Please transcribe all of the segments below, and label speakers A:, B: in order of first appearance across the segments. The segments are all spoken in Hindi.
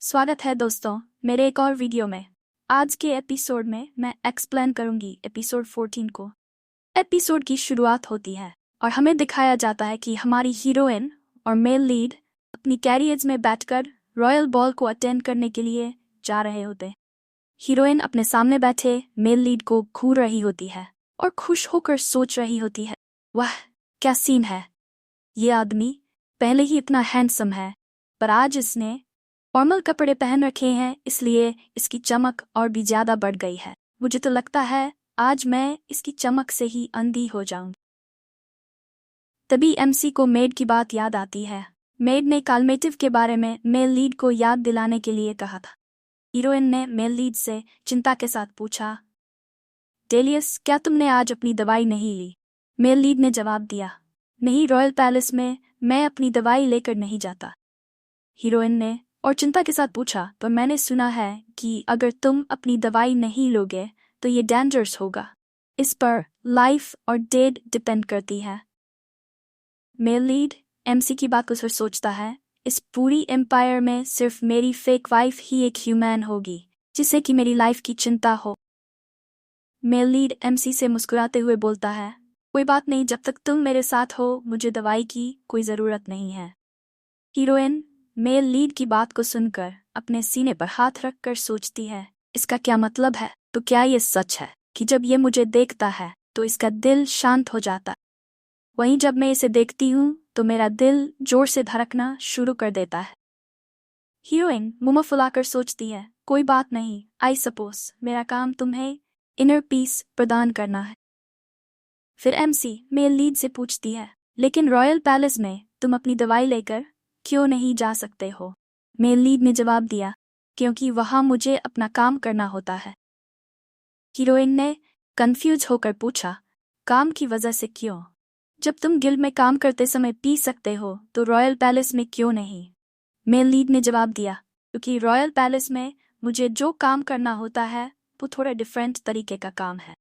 A: स्वागत है दोस्तों मेरे एक और वीडियो में। आज के एपिसोड में मैं एक्सप्लेन करूंगी एपिसोड 14 को। एपिसोड की शुरुआत होती है और हमें दिखाया जाता है कि हमारी हीरोइन और मेल लीड अपनी कैरियर्स में बैठकर रॉयल बॉल को अटेंड करने के लिए जा रहे होते। हीरोइन अपने सामने बैठे मेल लीड को घूर रही होती है और खुश होकर सोच रही होती है, वाह क्या सीन है, ये आदमी पहले ही इतना हैंडसम है पर आज इसने फॉर्मल कपड़े पहन रखे हैं इसलिए इसकी चमक और भी ज्यादा बढ़ गई है। मुझे तो लगता है आज मैं इसकी चमक से ही अंधी हो जाऊंगी। तभी एमसी को मेड की बात याद आती है। मेड ने कालमेटिव के बारे में मेल लीड को याद दिलाने के लिए कहा था। हीरोइन ने मेल लीड से चिंता के साथ पूछा, डेलियस क्या तुमने आज अपनी दवाई नहीं ली? मेल लीड ने जवाब दिया, नहीं, रॉयल पैलेस में मैं अपनी दवाई लेकर नहीं जाता। हीरोइन ने और चिंता के साथ पूछा, पर मैंने सुना है कि अगर तुम अपनी दवाई नहीं लोगे तो ये डेंजरस होगा, इस पर लाइफ और डेथ डिपेंड करती है। मेल लीड एमसी की बात को फिर सोचता है, इस पूरी एम्पायर में सिर्फ मेरी फेक वाइफ ही एक ह्यूमन होगी जिसे कि मेरी लाइफ की चिंता हो। मेल लीड एमसी से मुस्कुराते हुए बोलता है, कोई बात नहीं, जब तक तुम मेरे साथ हो मुझे दवाई की कोई ज़रूरत नहीं है। हीरोइन मेल लीड की बात को सुनकर अपने सीने पर हाथ रखकर सोचती है, इसका क्या मतलब है? तो क्या ये सच है कि जब ये मुझे देखता है तो इसका दिल शांत हो जाता, वहीं जब मैं इसे देखती हूँ तो मेरा दिल जोर से धड़कना शुरू कर देता है। हीरोइन मुंह फुलाकर सोचती है, कोई बात नहीं, आई सपोज मेरा काम तुम्हें इनर पीस प्रदान करना है। फिर एमसी मेल लीड से पूछती है, लेकिन रॉयल पैलेस में तुम अपनी दवाई लेकर क्यों नहीं जा सकते हो? मेल लीड ने जवाब दिया, क्योंकि वहां मुझे अपना काम करना होता है। हीरोइन ने कंफ्यूज होकर पूछा, काम की वजह से क्यों? जब तुम गिल्ड में काम करते समय पी सकते हो तो रॉयल पैलेस में क्यों नहीं? मेल लीड ने जवाब दिया, क्योंकि रॉयल पैलेस में मुझे जो काम करना होता है वो थोड़ा डिफरेंट तरीके का काम है।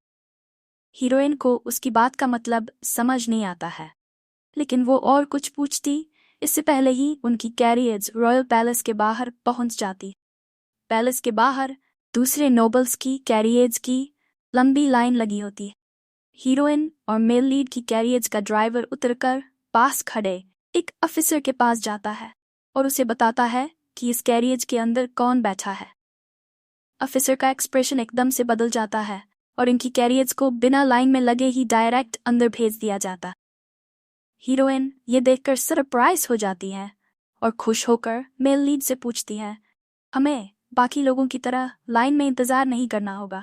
A: हीरोइन को उसकी बात का मतलब समझ नहीं आता है, लेकिन वो और कुछ पूछती इससे पहले ही उनकी कैरियर्स रॉयल पैलेस के बाहर पहुंच जाती। पैलेस के बाहर दूसरे नोबल्स की कैरियर्स की लंबी लाइन लगी होती है। हीरोइन और मेल लीड की कैरियर्स का ड्राइवर उतरकर पास खड़े एक ऑफिसर के पास जाता है और उसे बताता है कि इस कैरियर्स के अंदर कौन बैठा है। ऑफिसर का एक्सप्रेशन एकदम से बदल जाता है और इनकी कैरियर्स को बिना लाइन में लगे ही डायरेक्ट अंदर भेज दिया जाता। हीरोइन ये देखकर सरप्राइज हो जाती है और खुश होकर मेल लीड से पूछती है, हमें बाकी लोगों की तरह लाइन में इंतजार नहीं करना होगा?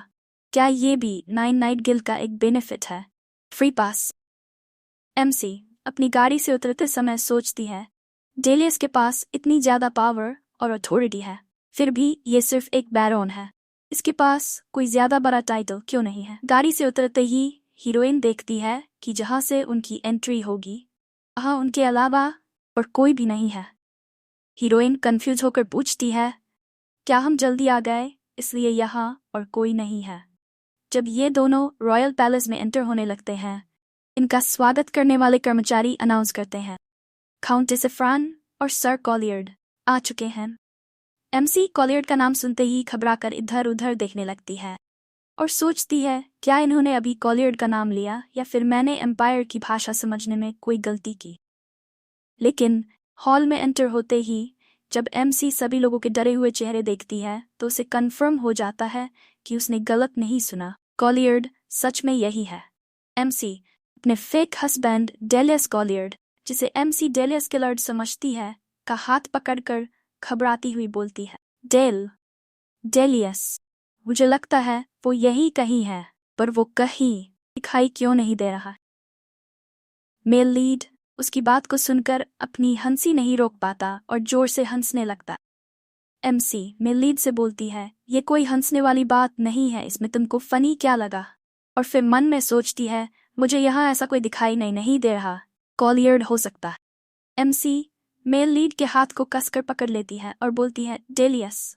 A: क्या ये भी नाइन नाइट गिल्ड का एक बेनिफिट है, फ्री पास? एमसी अपनी गाड़ी से उतरते समय सोचती है, डेलियस के पास इतनी ज्यादा पावर और अथॉरिटी है, फिर भी ये सिर्फ एक बैरोन है, इसके पास कोई ज्यादा बड़ा टाइटल क्यों नहीं है? गाड़ी से उतरते ही हीरोइन देखती है कि जहां से उनकी एंट्री होगी वहां उनके अलावा और कोई भी नहीं है। हीरोइन कंफ्यूज होकर पूछती है, क्या हम जल्दी आ गए इसलिए यहाँ और कोई नहीं है? जब ये दोनों रॉयल पैलेस में एंटर होने लगते हैं, इनका स्वागत करने वाले कर्मचारी अनाउंस करते हैं, काउंटेस एफ्रान और सर कॉलियर्ड आ चुके हैं। एमसी कॉलियर्ड का नाम सुनते ही घबराकर इधर उधर देखने लगती है और सोचती है, क्या इन्होंने अभी कॉलियर्ड का नाम लिया या फिर मैंने एम्पायर की भाषा समझने में कोई गलती की? लेकिन हॉल में एंटर होते ही जब एमसी सभी लोगों के डरे हुए चेहरे देखती है तो उसे कंफर्म हो जाता है कि उसने गलत नहीं सुना, कॉलियर्ड सच में यही है। एमसी अपने फेक हस्बैंड डेलियस कॉलियर्ड, जिसे एमसी डेलियस किलर्ड समझती है, का हाथ पकड़कर घबराती हुई बोलती है, डेलियस, मुझे लगता है वो यही कहीं है, पर वो कहीं दिखाई क्यों नहीं दे रहा? मेल लीड उसकी बात को सुनकर अपनी हंसी नहीं रोक पाता और जोर से हंसने लगता। एमसी मेल लीड से बोलती है, ये कोई हंसने वाली बात नहीं है, इसमें तुमको फनी क्या लगा? और फिर मन में सोचती है, मुझे यहाँ ऐसा कोई दिखाई नहीं दे रहा, कॉलियर्ड हो सकता है। एमसी मेल लीड के हाथ को कसकर पकड़ लेती है और बोलती है, डेलियस,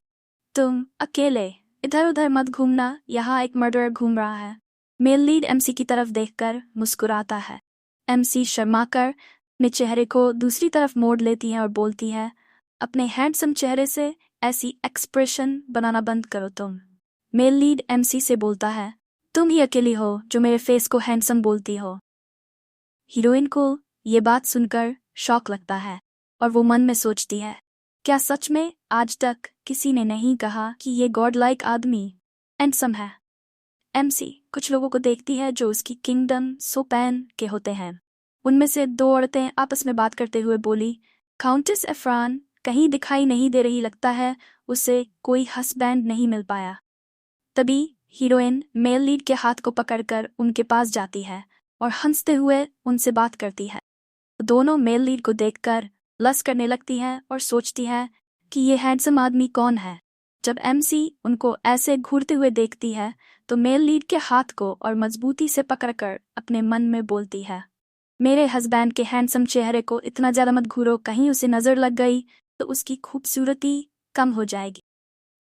A: तुम अकेले इधर उधर मत घूमना, यहाँ एक मर्डरर घूम रहा है। मेल लीड एमसी की तरफ देखकर मुस्कुराता है। एमसी शर्माकर अपने चेहरे को दूसरी तरफ मोड़ लेती है और बोलती है, अपने हैंडसम चेहरे से ऐसी एक्सप्रेशन बनाना बंद करो तुम। मेल लीड एमसी से बोलता है, तुम ही अकेली हो जो मेरे फेस को हैंडसम बोलती हो। हीरोइन को ये बात सुनकर शॉक लगता है और वो मन में सोचती है, क्या सच में आज तक किसी ने नहीं कहा कि ये गॉड लाइक आदमी हैंडसम है। एमसी कुछ लोगों को देखती है जो उसकी किंगडम सोपैन के होते हैं। उनमें से दो औरतें आपस में बात करते हुए बोली, काउंटेस एफ्रान कहीं दिखाई नहीं दे रही, लगता है उसे कोई हस्बैंड नहीं मिल पाया। तभी हीरोइन मेल लीड के हाथ को पकड़कर उनके पास जाती है और हंसते हुए उनसे बात करती है। दोनों मेल लीड को देखकर लस करने लगती हैं और सोचती है कि ये हैंडसम आदमी कौन है। जब एमसी उनको ऐसे घूरते हुए देखती है तो मेल लीड के हाथ को और मजबूती से पकड़कर अपने मन में बोलती है, मेरे हस्बैंड के हैंडसम चेहरे को इतना ज़्यादा मत घूरो, कहीं उसे नज़र लग गई तो उसकी खूबसूरती कम हो जाएगी।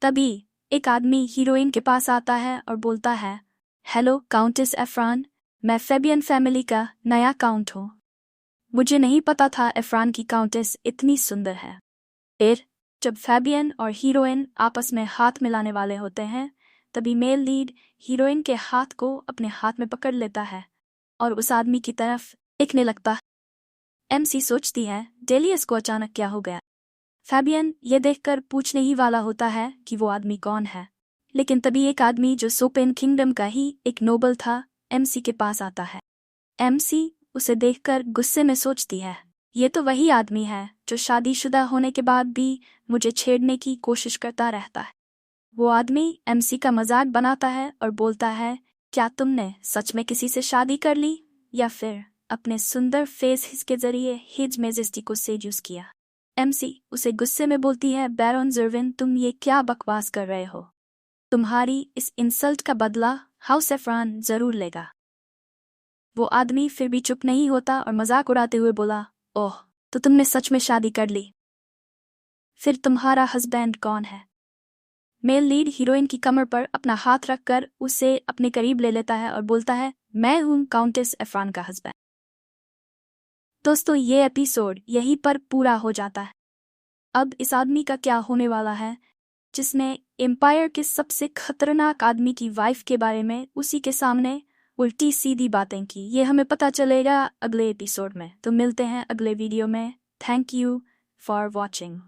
A: तभी एक आदमी हीरोइन के पास आता है और बोलता है, हेलो काउंटेस एफ्रान, मैं फेबियन फैमिली का नया काउंट हूँ। मुझे नहीं पता था एफ्रान की काउंटेस इतनी सुंदर है। फिर जब फेबियन और हीरोइन आपस में हाथ मिलाने वाले होते हैं तभी मेल लीड हीरोइन के हाथ को अपने हाथ में पकड़ लेता है और उस आदमी की तरफ देखने लगता है। एमसी सोचती है, डेलियस को अचानक क्या हो गया। फेबियन ये देखकर पूछने ही वाला होता है कि वो आदमी कौन है, लेकिन तभी एक आदमी जो सोपेन किंगडम का ही एक नोबल था एमसी के पास आता है। एमसी उसे देखकर गुस्से में सोचती है, ये तो वही आदमी है जो शादीशुदा होने के बाद भी मुझे छेड़ने की कोशिश करता रहता है। वो आदमी एमसी का मजाक बनाता है और बोलता है, क्या तुमने सच में किसी से शादी कर ली या फिर अपने सुंदर फेस के जरिए हिज मेजेस्टी को सेड्यूस किया। एमसी उसे गुस्से में बोलती है, बैरन जर्विन तुम ये क्या बकवास कर रहे हो, तुम्हारी इस इंसल्ट का बदला हाउस एफ्रान जरूर लेगा। वो आदमी फिर भी चुप नहीं होता और मजाक उड़ाते हुए बोला, ओह तो तुमने सच में शादी कर ली, फिर तुम्हारा हस्बैंड कौन है। मेल लीड हीरोइन की कमर पर अपना हाथ रखकर उसे अपने करीब ले लेता है और बोलता है, मैं हूं काउंटेस एफ्रान का हस्बैंड। दोस्तों ये एपिसोड यहीं पर पूरा हो जाता है। अब इस आदमी का क्या होने वाला है जिसने एम्पायर के सबसे खतरनाक आदमी की वाइफ के बारे में उसी के सामने उल्टी सीधी बातें की, ये हमें पता चलेगा अगले एपिसोड में। तो मिलते हैं अगले वीडियो में। Thank you for watching.